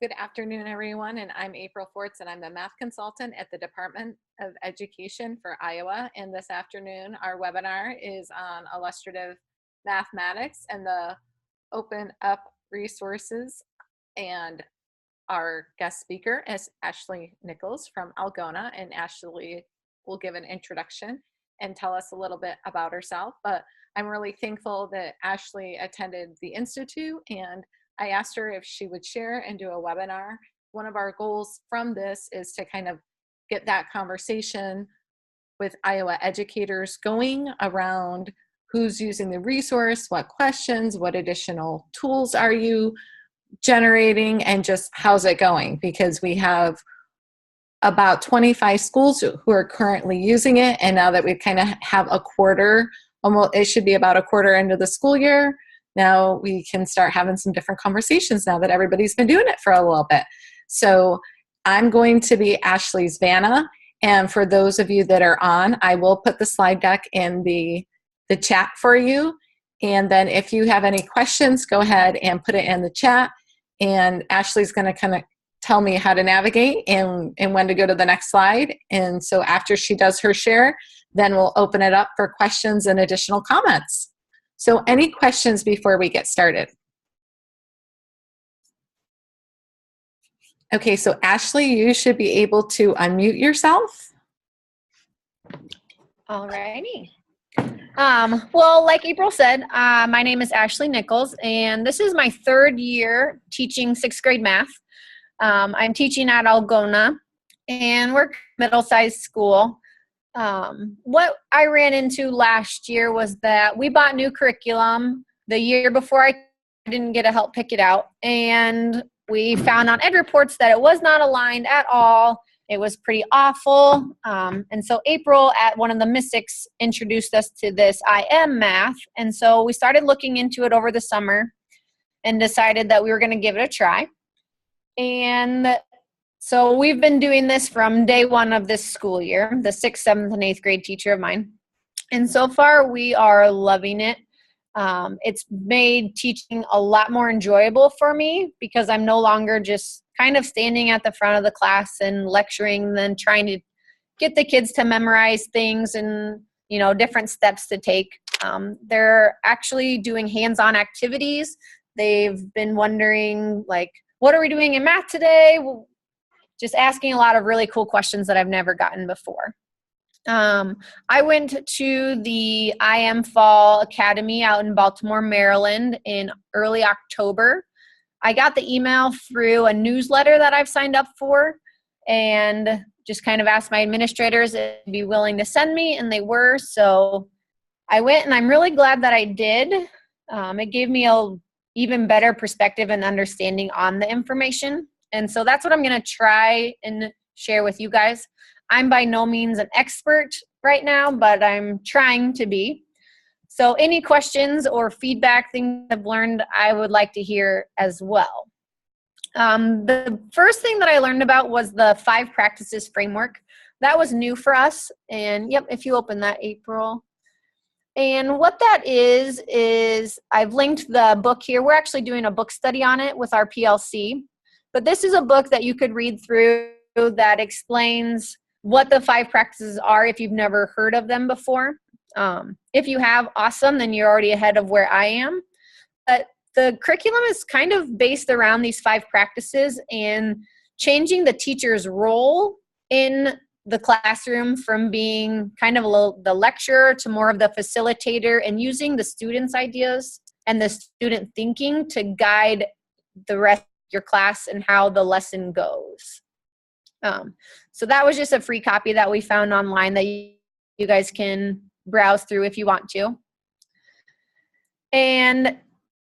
Good afternoon, everyone, and I'm April Forts, and I'm the math consultant at the Department of Education for Iowa. And this afternoon, our webinar is on illustrative mathematics and the open up resources. And our guest speaker is Ashley Nichols from Algona, and Ashley will give an introduction and tell us a little bit about herself. But I'm really thankful that Ashley attended the Institute, and I asked her if she would share and do a webinar. One of our goals from this is to kind of get that conversation with Iowa educators going around who's using the resource, what questions, what additional tools are you generating, and just how's it going? Because we have about 25 schools who are currently using it, and now that we kind of have a quarter, almost it should be about a quarter into the school year, now we can start having some different conversations now that everybody's been doing it for a little bit. So I'm going to be Ashley's Vanna, and for those of you that are on, I will put the slide deck in the chat for you, and then if you have any questions, go ahead and put it in the chat, and Ashley's going to kind of tell me how to navigate and when to go to the next slide. And so after she does her share, then we'll open it up for questions and additional comments. So any questions before we get started? Okay, so Ashley, you should be able to unmute yourself. All righty. Well, like April said, my name is Ashley Nichols, and this is my third year teaching sixth grade math. I'm teaching at Algona, and we're a middle-sized school. What I ran into last year was that we bought new curriculum the year before. I didn't get to help pick it out, and we found on EdReports that it was not aligned at all. It was pretty awful, and so April at one of the Mystics introduced us to this IM math, and so we started looking into it over the summer and decided that we were going to give it a try. And so we've been doing this from day one of this school year, the 6th, 7th, and 8th grade teacher of mine. And so far we are loving it. It's made teaching a lot more enjoyable for me because I'm no longer just kind of standing at the front of the class and lecturing and then trying to get the kids to memorize things and, you know, different steps to take. They're actually doing hands-on activities. They've been wondering, like, what are we doing in math today? Just asking a lot of really cool questions that I've never gotten before. I went to the IM Fall Academy out in Baltimore, Maryland in early October. I got the email through a newsletter that I've signed up for and just kind of asked my administrators if they'd be willing to send me, and they were. So I went, and I'm really glad that I did. It gave me a even better perspective and understanding on the information. And so that's what I'm going to try and share with you guys. I'm by no means an expert right now, but I'm trying to be. So any questions or feedback, things I've learned, I would like to hear as well. The first thing that I learned about was the 5 practices framework. That was new for us. And yep, if you open that, April. And what that is I've linked the book here. We're actually doing a book study on it with our PLC. But this is a book that you could read through that explains what the 5 practices are if you've never heard of them before. If you have, awesome, then you're already ahead of where I am. But the curriculum is kind of based around these 5 practices and changing the teacher's role in the classroom from being kind of the lecturer to more of the facilitator, and using the students' ideas and the student thinking to guide the rest of your class and how the lesson goes. So that was just a free copy that we found online that you guys can browse through if you want to. And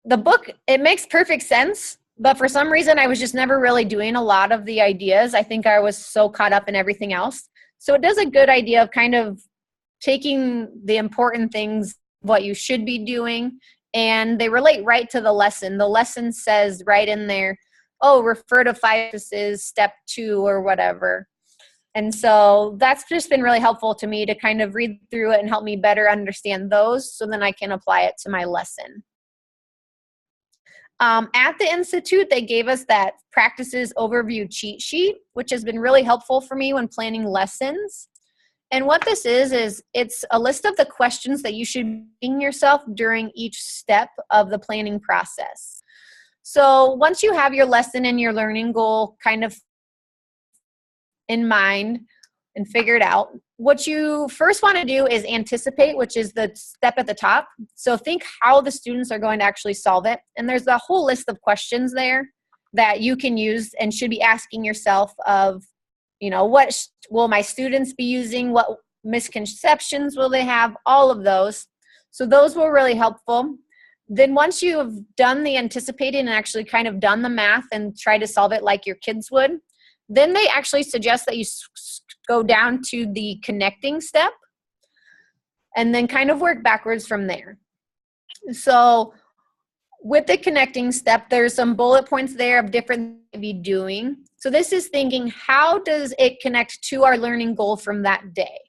the book, it makes perfect sense, but for some reason I was just never really doing a lot of the ideas. I think I was so caught up in everything else. So it does a good idea of kind of taking the important things, what you should be doing, and they relate right to the lesson. The lesson says right in there, oh, refer to 5 practices, step 2 or whatever. And so that's just been really helpful to me to kind of read through it and help me better understand those so then I can apply it to my lesson. At the Institute, they gave us that practices overview cheat sheet, which has been really helpful for me when planning lessons. And what this is it's a list of the questions that you should be asking yourself during each step of the planning process. So once you have your lesson and your learning goal kind of in mind and figured out, what you first want to do is anticipate, which is the step at the top. So think how the students are going to actually solve it. And there's a whole list of questions there that you can use and should be asking yourself of, what will my students be using? What misconceptions will they have? All of those. So those were really helpful. Then once you have done the anticipating and actually kind of done the math and try to solve it like your kids would, then they actually suggest that you go down to the connecting step and then kind of work backwards from there. So with the connecting step, there's some bullet points there of different things to be doing. So this is thinking, how does it connect to our learning goal from that day?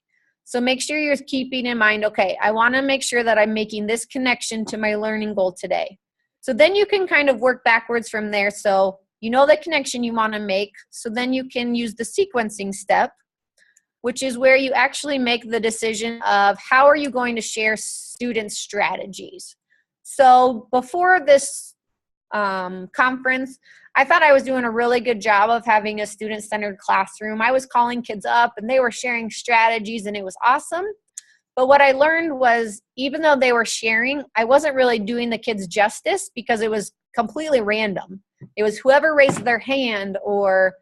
So make sure you're keeping in mind, okay, I want to make sure that I'm making this connection to my learning goal today. So then you can kind of work backwards from there. So you know the connection you want to make. So then you can use the sequencing step, which is where you actually make the decision of how are you going to share student strategies. So before this conference, I thought I was doing a really good job of having a student-centered classroom. I was calling kids up and they were sharing strategies and it was awesome. But what I learned was even though they were sharing, I wasn't really doing the kids justice because it was completely random. It was whoever raised their hand or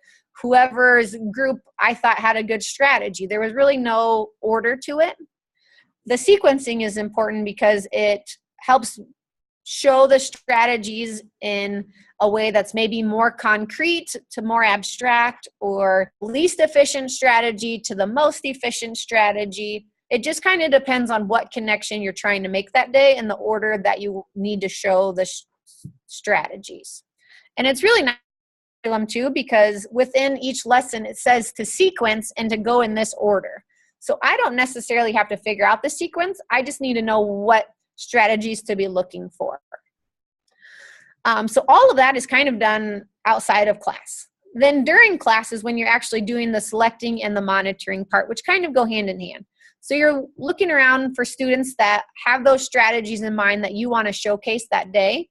whoever's group I thought had a good strategy. There was really no order to it. The sequencing is important because it helps show the strategies in a way that's maybe more concrete to more abstract, or least efficient strategy to the most efficient strategy. It just kind of depends on what connection you're trying to make that day and the order that you need to show the strategies. And it's really nice too, because within each lesson it says to sequence and to go in this order. So I don't necessarily have to figure out the sequence. I just need to know what strategies to be looking for. So all of that is kind of done outside of class. Then during class is when you're actually doing the selecting and the monitoring part, which kind of go hand in hand. So you're looking around for students that have those strategies in mind that you want to showcase that day.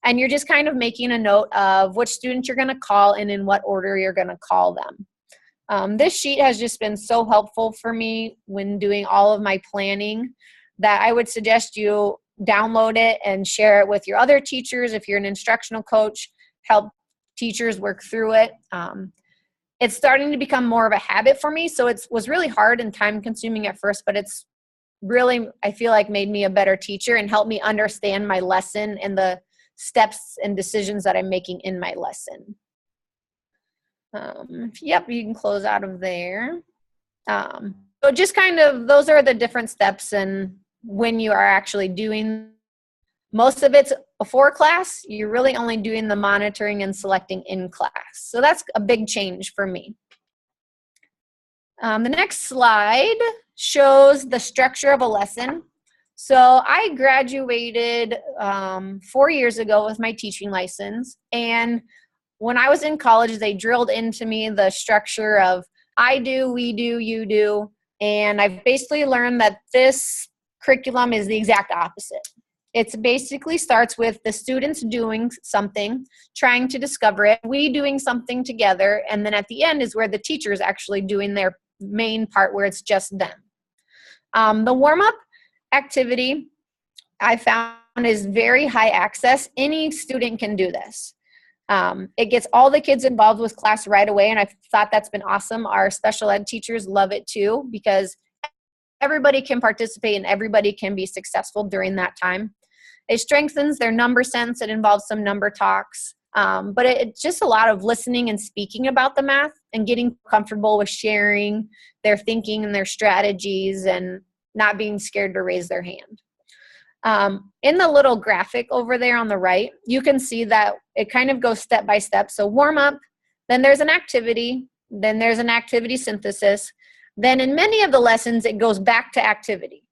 And you're just kind of making a note of which students you're going to call and in what order you're going to call them. This sheet has just been so helpful for me when doing all of my planning that I would suggest you download it and share it with your other teachers. If you're an instructional coach, help teachers work through it. It's starting to become more of a habit for me. So it was really hard and time consuming at first, but it's really, I feel like, made me a better teacher and helped me understand my lesson and the steps and decisions that I'm making in my lesson. Yep, you can close out of there. So just kind of, those are the different steps and when you are actually doing. Most of it's before class. You're really only doing the monitoring and selecting in class. So that's a big change for me. The next slide shows the structure of a lesson. So I graduated 4 years ago with my teaching license. And when I was in college, they drilled into me the structure of I do, we do, you do. And I've basically learned that this curriculum is the exact opposite. It basically starts with the students doing something, trying to discover it, we doing something together, and then at the end is where the teacher is actually doing their main part where it's just them. The warm-up activity I found is very high access. Any student can do this. It gets all the kids involved with class right away, and I thought that's been awesome. Our special ed teachers love it too because everybody can participate and everybody can be successful during that time. It strengthens their number sense. It involves some number talks, but it's just a lot of listening and speaking about the math and getting comfortable with sharing their thinking and their strategies and not being scared to raise their hand. In the little graphic over there on the right, you can see that it kind of goes step by step. So warm up, then there's an activity, then there's an activity synthesis. Then in many of the lessons, it goes back to activity.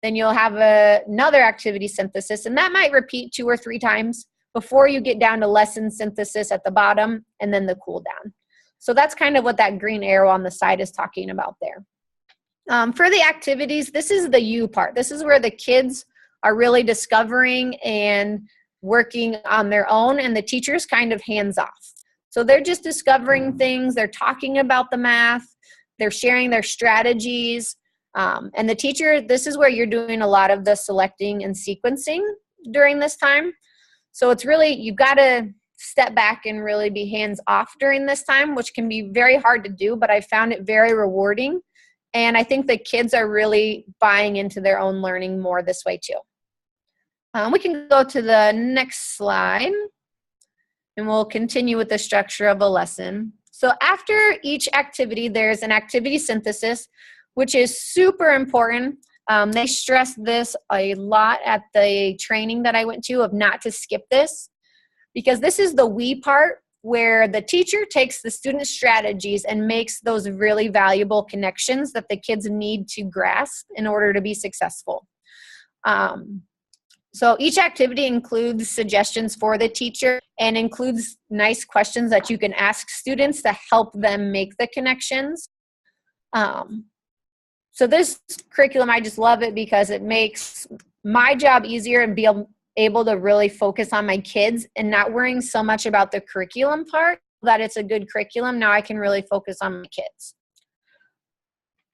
Then you'll have another activity synthesis, and that might repeat 2 or 3 times. before you get down to lesson synthesis at the bottom and then the cool down. So that's kind of what that green arrow on the side is talking about there. For the activities, this is the you part. This is where the kids are really discovering and working on their own, and the teacher's kind of hands off. So they're just discovering things, they're talking about the math, they're sharing their strategies, and the teacher, this is where you're doing a lot of the selecting and sequencing during this time. So it's really, you've got to step back and really be hands off during this time, which can be very hard to do, but I found it very rewarding. And I think the kids are really buying into their own learning more this way too. We can go to the next slide and we'll continue with the structure of a lesson. So after each activity, there's an activity synthesis, which is super important. They stress this a lot at the training that I went to of not to skip this, because this is the we part where the teacher takes the student's strategies and makes those really valuable connections that the kids need to grasp in order to be successful. So each activity includes suggestions for the teacher and includes nice questions that you can ask students to help them make the connections. So this curriculum, I just love it because it makes my job easier and be able to really focus on my kids and not worrying so much about the curriculum part, that it's a good curriculum. Now I can really focus on my kids.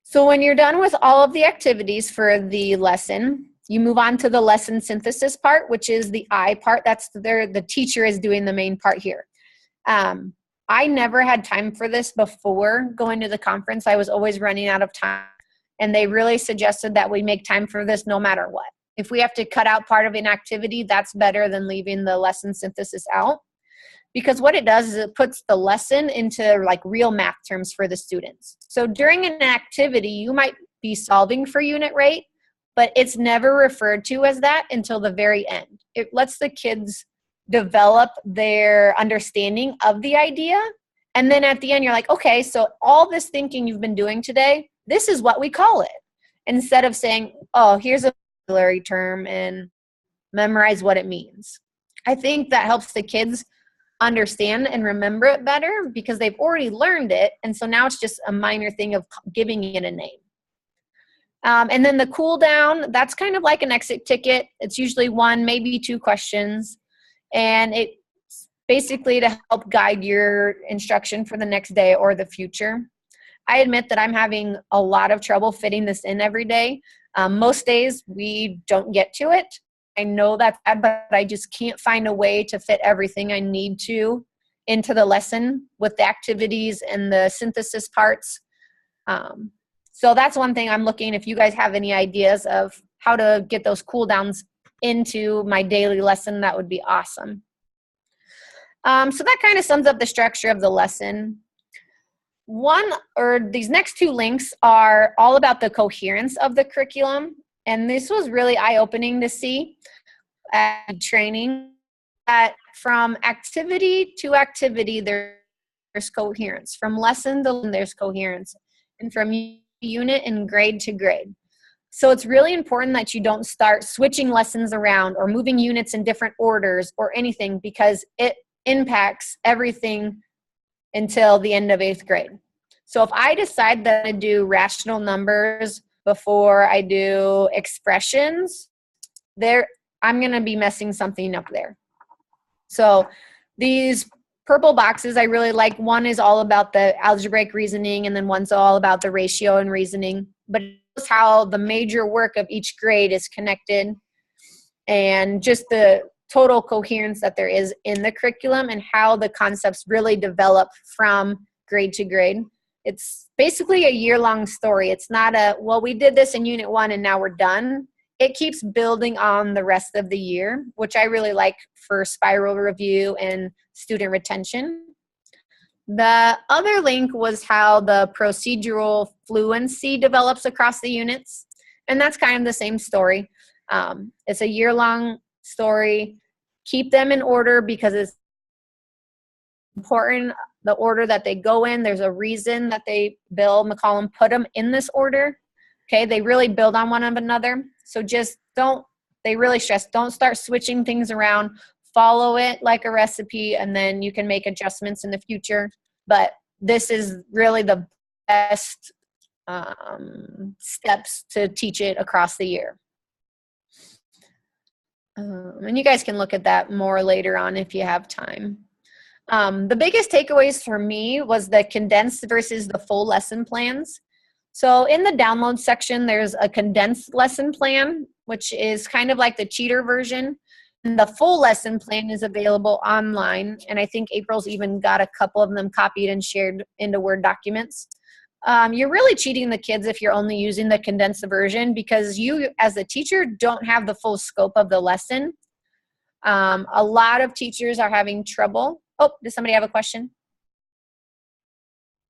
So when you're done with all of the activities for the lesson, you move on to the lesson synthesis part, which is the I part. That's the teacher is doing the main part here. I never had time for this before going to the conference. I was always running out of time. And they really suggested that we make time for this no matter what. If we have to cut out part of an activity, that's better than leaving the lesson synthesis out. Because what it does is it puts the lesson into like real math terms for the students. So during an activity, you might be solving for unit rate, but it's never referred to as that until the very end. It lets the kids develop their understanding of the idea. And then at the end, you're like, okay, so all this thinking you've been doing today, this is what we call it. Instead of saying, oh, here's a vocabulary term and memorize what it means. I think that helps the kids understand and remember it better because they've already learned it. And so now it's just a minor thing of giving it a name. And then the cool down, that's kind of like an exit ticket. It's usually 1, maybe 2 questions. And it's basically to help guide your instruction for the next day or the future. I admit that I'm having a lot of trouble fitting this in every day. Most days we don't get to it. I know that's bad, but I just can't find a way to fit everything I need to into the lesson with the activities and the synthesis parts. So that's one thing I'm looking, if you guys have any ideas of how to get those cool downs into my daily lesson, that would be awesome. So that kind of sums up the structure of the lesson. These next 2 links are all about the coherence of the curriculum. And this was really eye-opening to see at training that from activity to activity, there's coherence. From lesson to lesson, there's coherence. And from unit and grade to grade. So it's really important that you don't start switching lessons around or moving units in different orders or anything, because it impacts everything until the end of 8th grade. So if I decide that I do rational numbers before I do expressions, I'm going to be messing something up there. So these purple boxes I really like. One is all about the algebraic reasoning, and then one's all about the ratio and reasoning. But it's how the major work of each grade is connected and just the total coherence that there is in the curriculum and how the concepts really develop from grade to grade. It's basically a year-long story. It's not well, we did this in Unit 1 and now we're done. It keeps building on the rest of the year, which I really like for spiral review and student retention. The other link was how the procedural fluency develops across the units. And that's kind of the same story. It's a year-long story. Keep them in order because it's important, the order that they go in. There's a reason that Bill McCollum put them in this order. Okay, they really build on one another. So just they really stress, don't start switching things around. follow it like a recipe, and then you can make adjustments in the future. But this is really the best steps to teach it across the year. And you guys can look at that more later on if you have time. The biggest takeaways for me was the condensed versus the full lesson plans. So in the download section, there's a condensed lesson plan, which is kind of like the cheater version. And the full lesson plan is available online. And I think April's even got a couple of them copied and shared into Word documents. You're really cheating the kids if you're only using the condensed version, because you as a teacher don't have the full scope of the lesson. A lot of teachers are having trouble. Oh, does somebody have a question?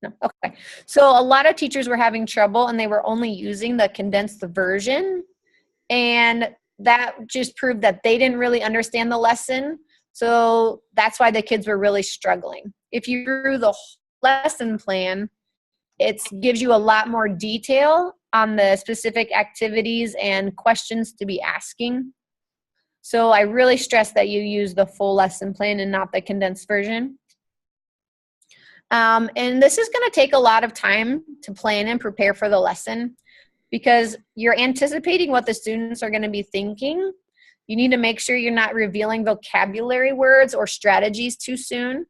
No, okay. So a lot of teachers were having trouble and they were only using the condensed version. And that just proved that they didn't really understand the lesson. So that's why the kids were really struggling. If you do the whole lesson plan, it gives you a lot more detail on the specific activities and questions to be asking. So I really stress that you use the full lesson plan and not the condensed version. And this is going to take a lot of time to plan and prepare for the lesson, because you're anticipating what the students are going to be thinking. You need to make sure you're not revealing vocabulary words or strategies too soon.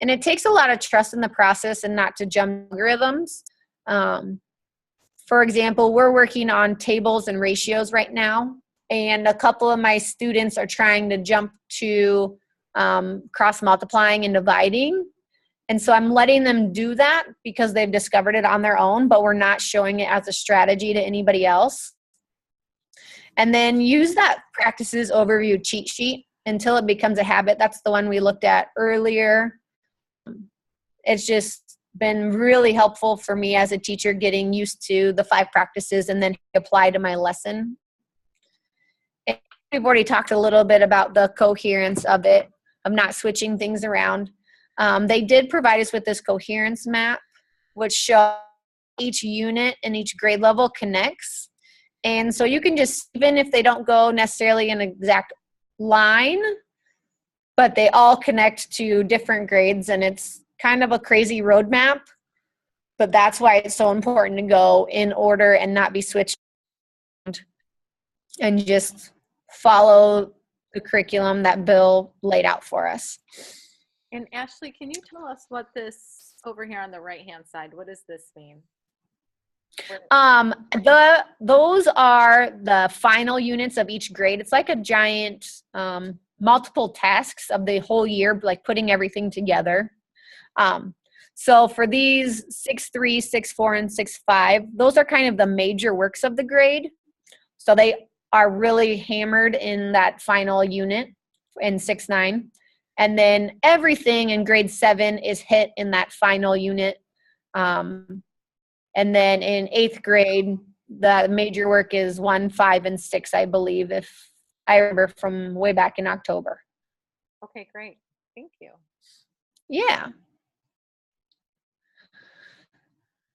And it takes a lot of trust in the process and not to jump algorithms. For example, we're working on tables and ratios right now, and a couple of my students are trying to jump to cross multiplying and dividing. And so I'm letting them do that because they've discovered it on their own, but we're not showing it as a strategy to anybody else. And then use that practices overview cheat sheet until it becomes a habit. That's the one we looked at earlier. It's just been really helpful for me as a teacher, getting used to the 5 practices and then apply to my lesson. And we've already talked a little bit about the coherence of it, of not switching things around. They did provide us with this coherence map, which shows each unit and each grade level connects. And so you can just, even if they don't go necessarily in an exact line, but they all connect to different grades, and it's kind of a crazy roadmap, but that's why it's so important to go in order and not be switched and just follow the curriculum that Bill laid out for us. And Ashley, can you tell us what this over here on the right-hand side, what does this mean? Those are the final units of each grade. It's like a giant multiple tasks of the whole year, like putting everything together. So for these 6-3, 6-4, and 6-5, those are kind of the major works of the grade. So they are really hammered in that final unit in 6-9. And then everything in grade 7 is hit in that final unit. And then in 8th grade, the major work is 1, 5, and 6, I believe, if I remember from way back in October. Okay, great. Thank you. Yeah.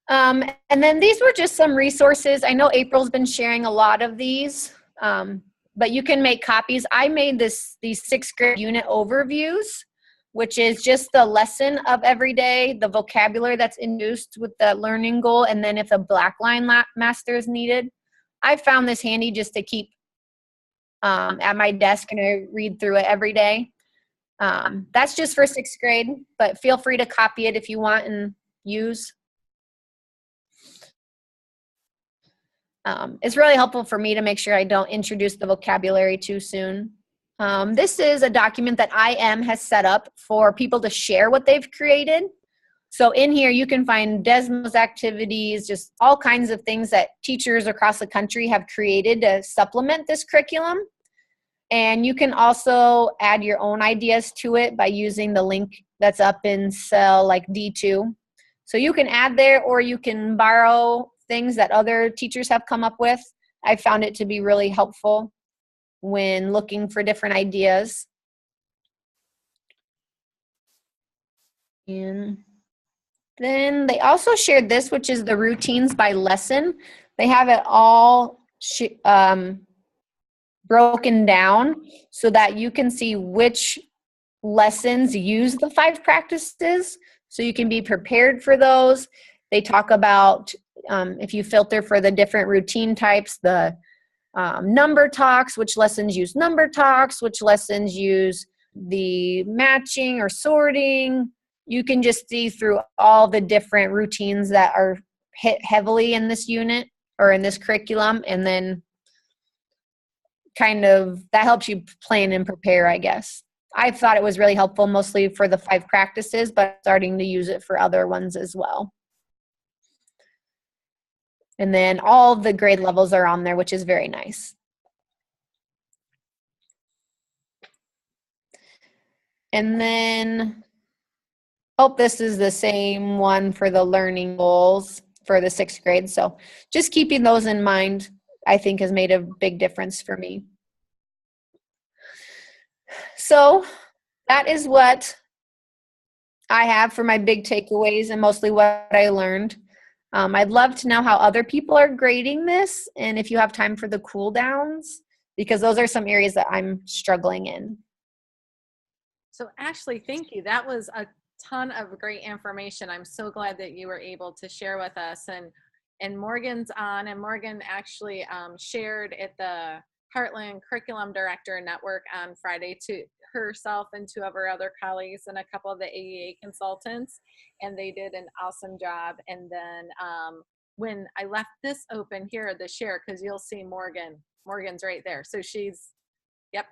And then these were just some resources. I know April's been sharing a lot of these, but you can make copies. I made these 6th grade unit overviews, which is just the lesson of every day, the vocabulary that's induced with the learning goal, and then if a black line master is needed. I found this handy just to keep at my desk, and I read through it every day. That's just for 6th grade, but feel free to copy it if you want and use. It's really helpful for me to make sure I don't introduce the vocabulary too soon. This is a document that IM has set up for people to share what they've created. So in here you can find Desmos activities, just all kinds of things that teachers across the country have created to supplement this curriculum. And you can also add your own ideas to it by using the link that's up in cell like D2. So you can add there, or you can borrow things that other teachers have come up with. I found it to be really helpful when looking for different ideas. And then they also shared this, which is the routines by lesson. They have it all broken down so that you can see which lessons use the 5 practices, so you can be prepared for those. They talk about if you filter for the different routine types, the number talks, which lessons use number talks, which lessons use the matching or sorting. You can just see through all the different routines that are hit heavily in this unit or in this curriculum, and then kind of that helps you plan and prepare, I guess. I thought it was really helpful mostly for the 5 practices, but starting to use it for other ones as well. And then all the grade levels are on there, which is very nice. And then, this is the same one for the learning goals for the 6th grade. So just keeping those in mind, I think, has made a big difference for me. So that is what I have for my big takeaways and mostly what I learned. I'd love to know how other people are grading this, and if you have time for the cool downs, because those are some areas that I'm struggling in. So Ashley, thank you. That was a ton of great information. I'm so glad that you were able to share with us. And Morgan's on, and Morgan actually shared at the Heartland Curriculum Director Network on Friday to herself and 2 of her other colleagues and a couple of the AEA consultants, and they did an awesome job. And then when I left this open here, the share, because you'll see Morgan's right there. So she's, yep,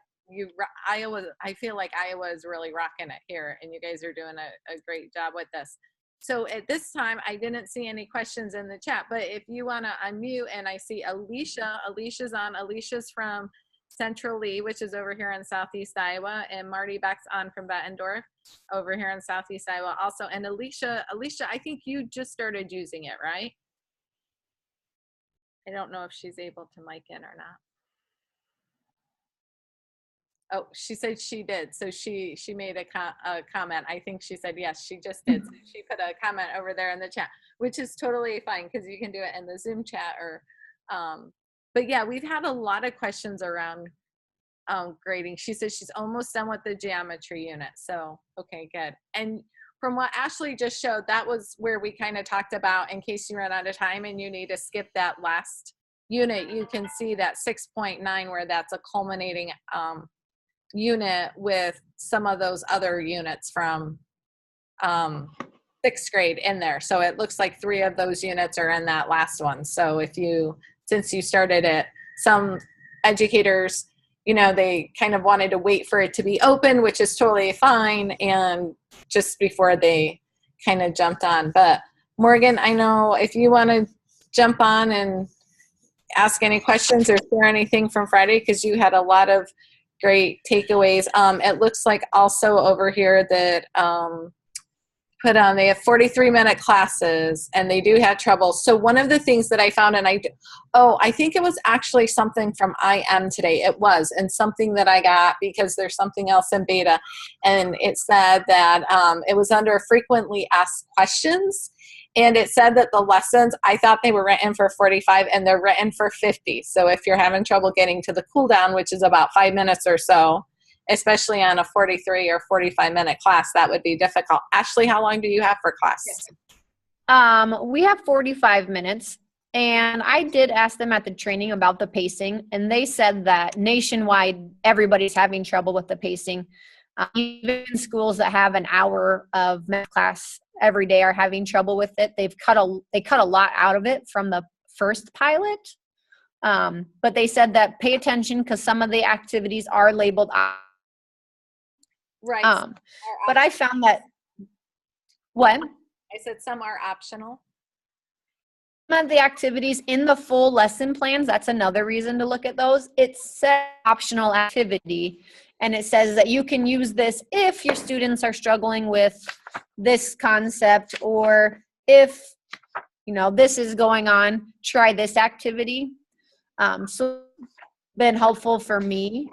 Iowa, I feel like Iowa is really rocking it here, and you guys are doing a great job with this. So at this time, I didn't see any questions in the chat, but if you want to unmute, and I see Alicia's on. Alicia's from Central Lee, which is over here in Southeast Iowa, and Marty Beck's on from Bettendorf over here in Southeast Iowa also. And Alicia, I think you just started using it, right? I don't know if she's able to mic in or not. Oh, she said she did. So she made a comment. I think she said, yes, she just did. So she put a comment over there in the chat, which is totally fine because you can do it in the Zoom chat or, but yeah, we've had a lot of questions around grading. She says she's almost done with the geometry unit. So, okay, good. And from what Ashley just showed, that was where we kind of talked about, in case you run out of time and you need to skip that last unit, you can see that 6.9 where that's a culminating unit with some of those other units from 6th grade in there. So it looks like 3 of those units are in that last one. So since you started it, some educators, they kind of wanted to wait for it to be open, which is totally fine, and just before they kind of jumped on. But Morgan, I know if you want to jump on and ask any questions or share anything from Friday, because you had a lot of great takeaways. It looks like also over here that they have 43-minute classes, and they do have trouble. So one of the things that I found, and I think it was actually something from IM today. It was, and something that I got because there's something else in beta, and it said that it was under frequently asked questions. And it said that the lessons, I thought they were written for 45 and they're written for 50. So if you're having trouble getting to the cool down, which is about 5 minutes or so, especially on a 43 or 45-minute class, that would be difficult. Ashley, how long do you have for class? We have 45 minutes. And I did ask them at the training about the pacing, and they said that nationwide, everybody's having trouble with the pacing. Even schools that have an hour of math class every day are having trouble with it. They cut a lot out of it from the first pilot. But they said that pay attention because some of the activities are labeled. Right. But I found that, what? I said some are optional. Some of the activities in the full lesson plans, that's another reason to look at those. It says optional activity, and it says that you can use this if your students are struggling with this concept, or if, this is going on, try this activity. So been helpful for me.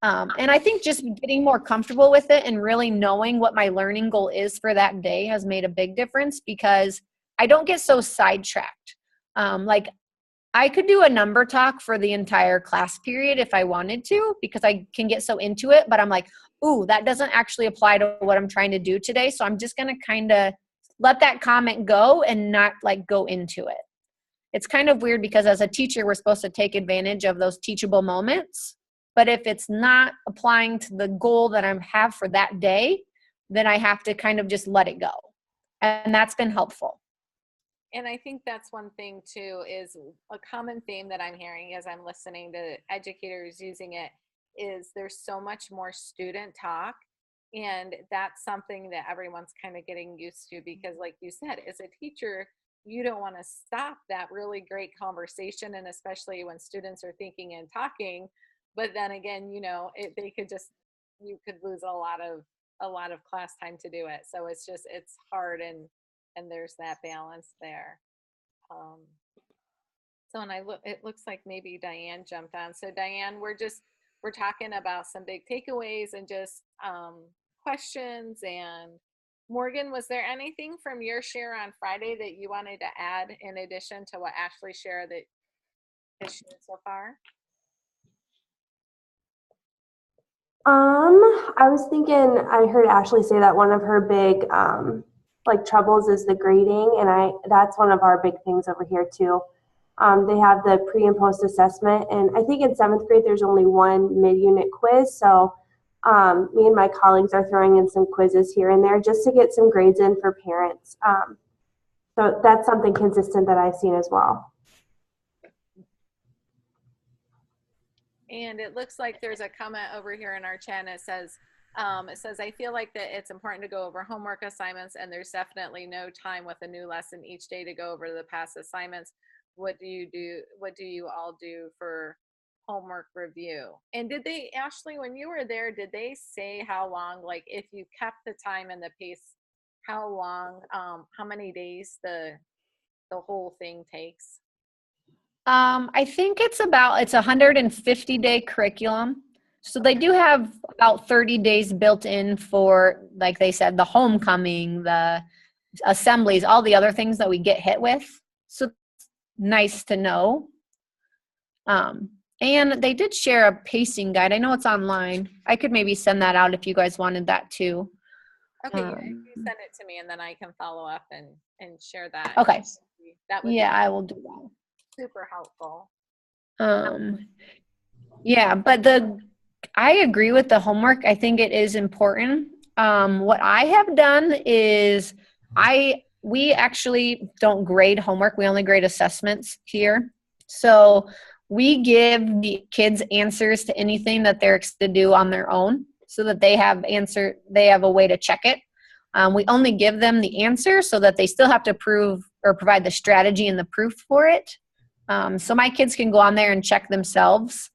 And I think just getting more comfortable with it and really knowing what my learning goal is for that day has made a big difference, because I don't get so sidetracked. Like I could do a number talk for the entire class period if I wanted to, because I can get so into it, but I'm like, ooh, that doesn't actually apply to what I'm trying to do today. So I'm just going to kind of let that comment go and not like go into it. It's kind of weird because as a teacher, we're supposed to take advantage of those teachable moments. But if it's not applying to the goal that I have for that day, then I have to kind of just let it go. And that's been helpful. And I think that's one thing too, is a common theme that I'm hearing as I'm listening to educators using it, is there's so much more student talk. And that's something that everyone's kind of getting used to, because like you said, as a teacher, you don't want to stop that really great conversation. And especially when students are thinking and talking, but then again, they could just, you could lose a lot of class time to do it. So it's hard, and there's that balance there. Um, so, and it looks like maybe Diane jumped on. So Diane, we're talking about some big takeaways and just questions. And Morgan, was there anything from your share on Friday that you wanted to add in addition to what Ashley shared that has shared so far? I was thinking, I heard Ashley say that one of her big like troubles is the grading, and that's one of our big things over here too. They have the pre and post assessment, and I think in 7th grade there's only one mid-unit quiz, so me and my colleagues are throwing in some quizzes here and there just to get some grades in for parents. So that's something consistent that I've seen as well. And it looks like there's a comment over here in our chat. And it says, I feel like that it's important to go over homework assignments, and there's definitely no time with a new lesson each day to go over the past assignments. What do you do? What do you all do for homework review? And did they, Ashley, when you were there, did they say how long, like if you kept the time and the pace, how long, how many days the whole thing takes? I think it's a 150-day curriculum. So they do have about 30 days built in for, like they said, the homecoming, the assemblies, all the other things that we get hit with. So it's nice to know. And they did share a pacing guide. I know it's online. I could maybe send that out if you guys wanted that too. Okay, yeah, if you send it to me and then I can follow up and share that. Okay. That would Yeah, be I will do that. super helpful. Yeah, but I agree with the homework. I think it is important. What I have done is we actually don't grade homework. We only grade assessments here. So we give the kids answers to anything that they're to do on their own, so that they have a way to check it. We only give them the answer so that they still have to prove or provide the strategy and the proof for it. So my kids can go on there and check themselves.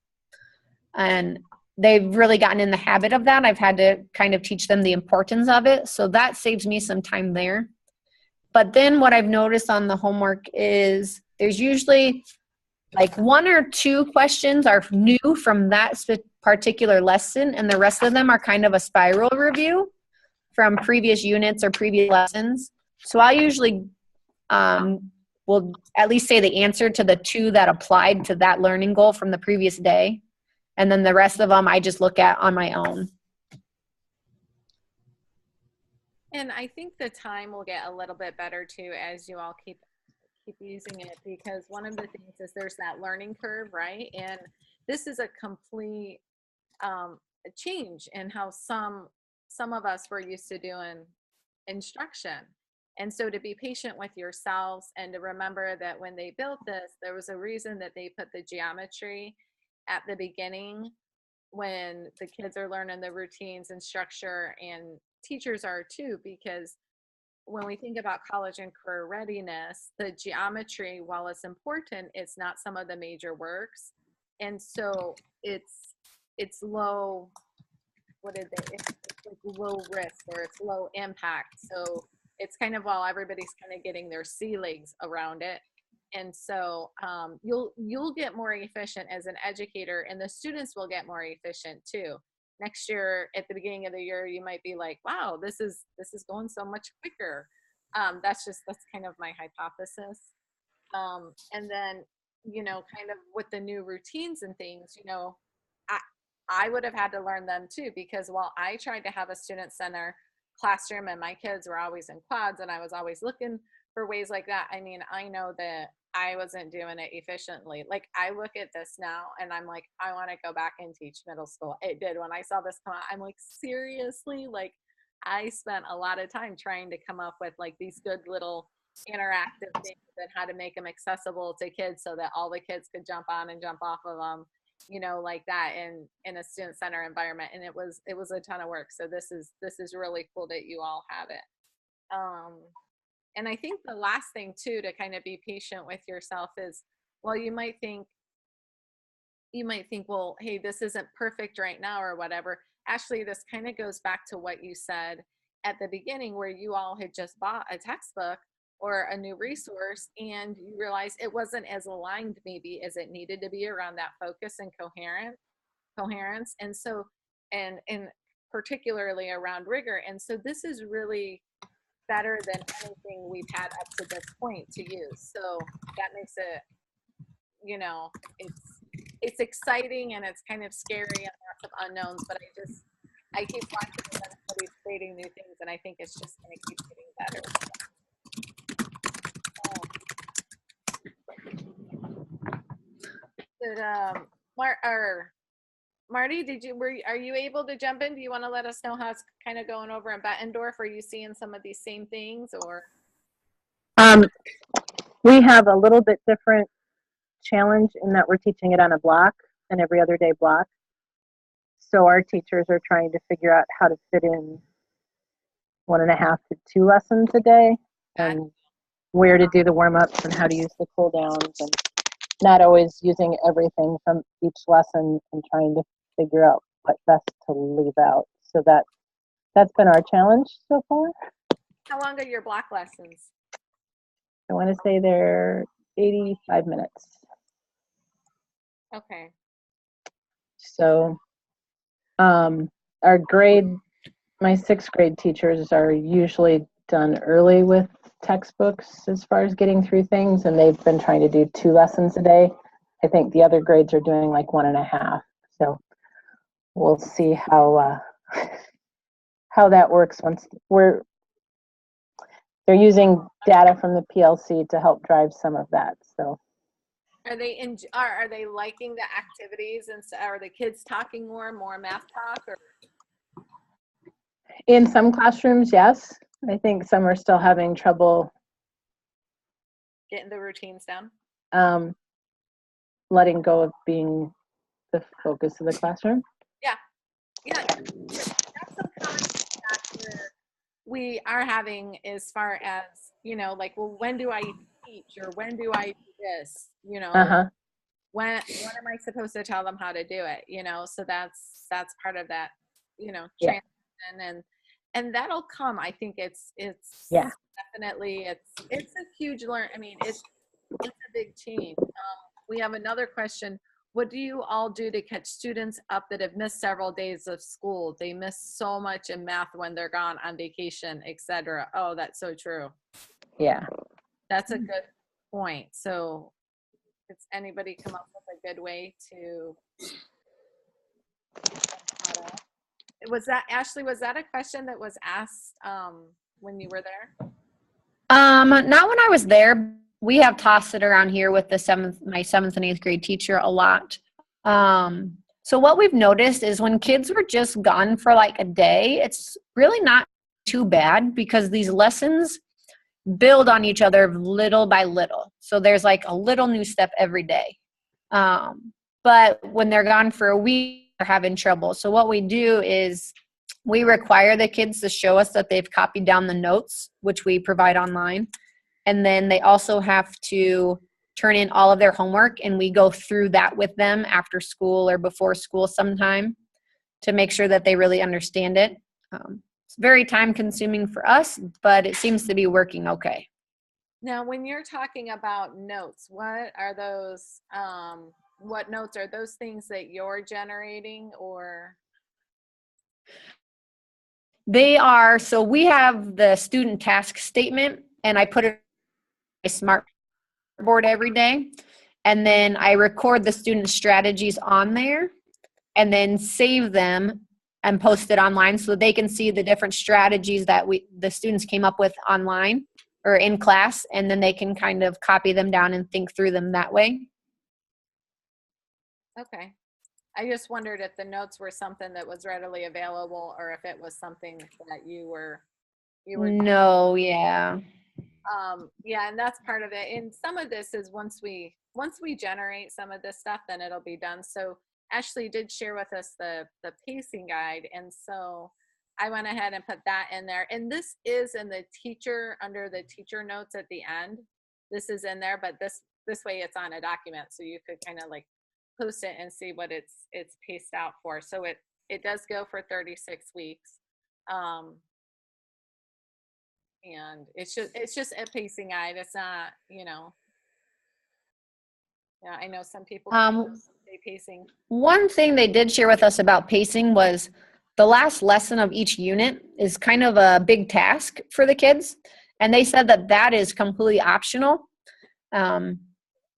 And they've really gotten in the habit of that. I've had to kind of teach them the importance of it. So that saves me some time there. But then what I've noticed on the homework is there's usually like 1 or 2 questions are new from that particular lesson, and the rest of them are kind of a spiral review from previous units or previous lessons. So I usually will at least say the answer to the 2 that applied to that learning goal from the previous day. And then the rest of them I just look at on my own. And I think the time will get a little bit better too as you all keep using it, because one of the things is there's that learning curve, right? And this is a complete change in how some of us were used to doing instruction. And so to be patient with yourselves and to remember that when they built this, there was a reason that they put the geometry at the beginning, when the kids are learning the routines and structure, and teachers are too, because when we think about college and career readiness, the geometry, while it's important, it's not some of the major works. And so it's low, it's like low risk, or it's low impact. So it's kind of, while everybody's kind of getting their sea legs around it. And so you'll get more efficient as an educator, and the students will get more efficient too. Next year, at the beginning of the year, you might be like, wow, this is going so much quicker. That's kind of my hypothesis. And then kind of with the new routines and things, I, I would have had to learn them too, because while I tried to have a student center classroom and my kids were always in quads and I was always looking for ways like that, I mean, I know that I wasn't doing it efficiently. Like, I look at this now and I'm like, I want to go back and teach middle school. It did. When I saw this come out, I'm like, seriously? Like, I spent a lot of time trying to come up with like these good little interactive things and how to make them accessible to kids so that all the kids could jump on and jump off of them, like that in a student center environment. And it was a ton of work. So this is really cool that you all have it. And I think the last thing too, to kind of be patient with yourself is, well, you might think, well, hey, this isn't perfect right now or whatever. Ashley, this kind of goes back to what you said at the beginning, where you all had just bought a textbook or a new resource and you realize it wasn't as aligned maybe as it needed to be around that focus and coherence. And so, and particularly around rigor. And so this is really better than anything we've had up to this point to use. So that makes it, it's exciting and it's kind of scary and lots of unknowns, but I keep watching everybody's creating new things and I think it's just going to keep getting better. Marty, are you able to jump in? Do you want to let us know how it's kind of going over in Bettendorf? Are you seeing some of these same things, or? We have a little bit different challenge in that we're teaching it on a block, an every other day block. So our teachers are trying to figure out how to fit in 1.5 to 2 lessons a day, and where to do the warm-ups and how to use the cool downs, and not always using everything from each lesson and trying to figure out what best to leave out. So that's been our challenge so far. How long are your block lessons? I want to say they're 85 minutes. Okay. So my 6th grade teachers are usually done early with textbooks as far as getting through things, and they've been trying to do 2 lessons a day. I think the other grades are doing like 1.5. So we'll see how that works once they're using data from the PLC to help drive some of that. So are they liking the activities, and are the kids talking more math talk? Or? In some classrooms, yes. I think some are still having trouble getting the routines down. Letting go of being the focus of the classroom. Yeah. That's some common we are having, as far as, like, well, when do I teach, or when do I do this? When am I supposed to tell them how to do it? So that's part of that, transition, and that'll come. I think it's definitely it's a huge learn. I mean, it's a big change. We have another question. What do you all do to catch students up that have missed several days of school? They miss so much in math when they're gone on vacation, etc. Oh, that's so true. Yeah. That's a good point. So does anybody come up with a good way to, Ashley, was that a question that was asked when you were there? Not when I was there. We have tossed it around here with my 7th and 8th grade teacher a lot. So what we've noticed is when kids were just gone for like a day, it's really not too bad because these lessons build on each other little by little. So there's like a little new step every day. But when they're gone for a week, they're having trouble. So what we do is we require the kids to show us that they've copied down the notes, which we provide online. And then they also have to turn in all of their homework, and we go through that with them after school or before school sometime to make sure that they really understand it. It's very time consuming for us, but it seems to be working okay. Now, when you're talking about notes, what are those, what notes are those? Things that you're generating, or? They are, so we have the student task statement, and I put it on my smart board every day. and then I record the student strategies on there and then save them and post it online so they can see the different strategies that the students came up with online or in class, and then they can kind of copy them down and think through them that way. Okay. I just wondered if the notes were something that was readily available or if it was something that you were No, yeah. Yeah, and that's part of it. And some of this is once we generate some of this stuff, then it'll be done. So Ashley did share with us the pacing guide, and so I went ahead and put that in there. And this is in the teacher, under the teacher notes at the end. This is in there, but this way it's on a document, so you could kind of like post it and see what it's paced out for. So it does go for 36 weeks. And it's just a pacing guide. It's not, yeah, I know some people say pacing. One thing they did share with us about pacing was the last lesson of each unit is kind of a big task for the kids. And they said that is completely optional.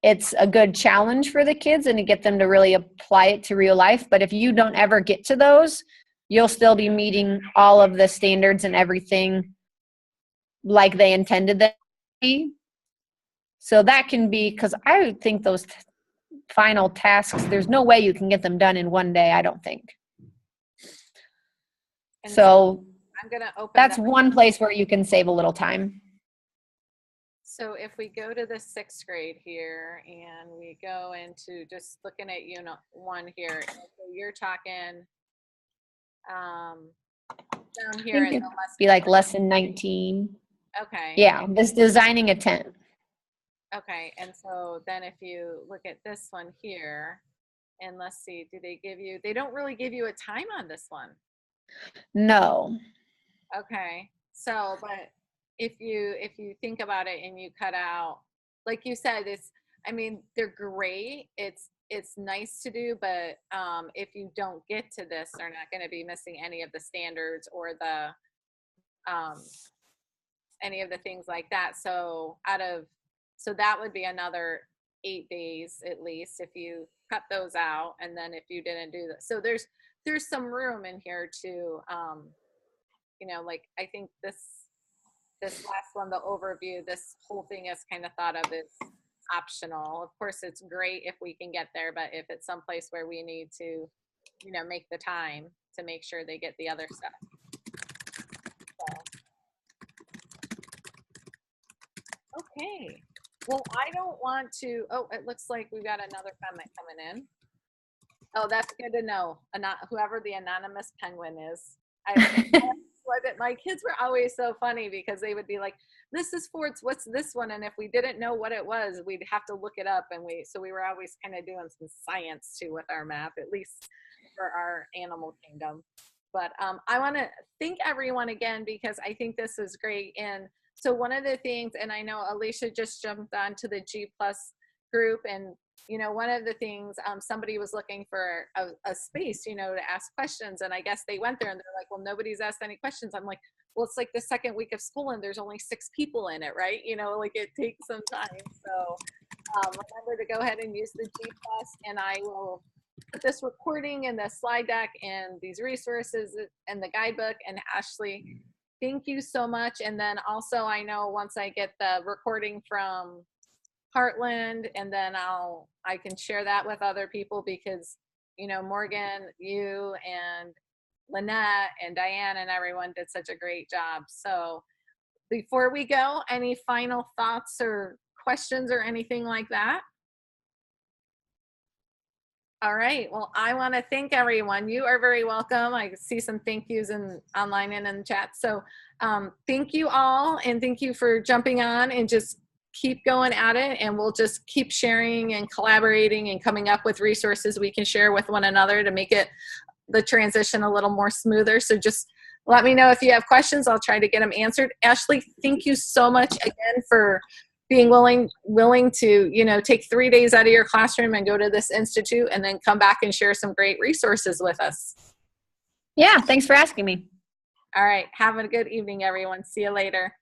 It's a good challenge for the kids and to get them to really apply it to real life. But if you don't ever get to those, you'll still be meeting all of the standards and everything like they intended them to be. So that can be, because I would think those final tasks, there's no way you can get them done in one day, I don't think. And so I'm going to open that's one place where you can save a little time. So if we go to the 6th grade here and we go into just looking at unit 1 here, so you're talking down here in the lesson. Be like lesson 19. Okay. Yeah, this designing a tent. Okay, and so then if you look at this one here, and let's see, they don't really give you a time on this one. No. Okay, so, but if you think about it and you cut out, like you said, they're great. It's nice to do, but if you don't get to this, they're not going to be missing any of the standards or the any of the things like that. So that would be another 8 days at least if you cut those out. And then if you didn't do that, so there's some room in here to, like I think this last one, the overview, this whole thing is kind of thought of as optional. Of course, it's great if we can get there, but if it's someplace where we need to, make the time to make sure they get the other stuff. So. Okay. Well, I don't want to, it looks like we've got another comment coming in. Oh, that's good to know. Whoever the anonymous penguin is. My kids were always so funny because they would be like, Mrs. Forts, what's this one? And if we didn't know what it was, we'd have to look it up. And so we were always kind of doing some science too with our map, at least for our animal kingdom. But I want to thank everyone again because I think this is great. And so one of the things, and I know Alicia just jumped onto the G+ group, and one of the things, somebody was looking for a space, to ask questions, and I guess they went there and they're like, well, nobody's asked any questions. I'm like, well, it's like the second week of school and there's only 6 people in it, right? Like it takes some time. So remember to go ahead and use the G+, and I will put this recording in the slide deck and these resources and the guidebook. And Ashley, thank you so much. And then also, I know once I get the recording from Heartland, and then I can share that with other people because, Morgan, you and Lynette and Diane and everyone did such a great job. So before we go, any final thoughts or questions or anything like that? All right. Well, I want to thank everyone. You are very welcome. I see some thank yous online and in the chat. So thank you all, and thank you for jumping on, and just keep going at it, and we'll just keep sharing and collaborating and coming up with resources we can share with one another to make the transition a little more smoother. So just let me know if you have questions. I'll try to get them answered. Ashley, thank you so much again for being willing to, take 3 days out of your classroom and go to this institute and then come back and share some great resources with us. Yeah, thanks for asking me. All right. Have a good evening, everyone. See you later.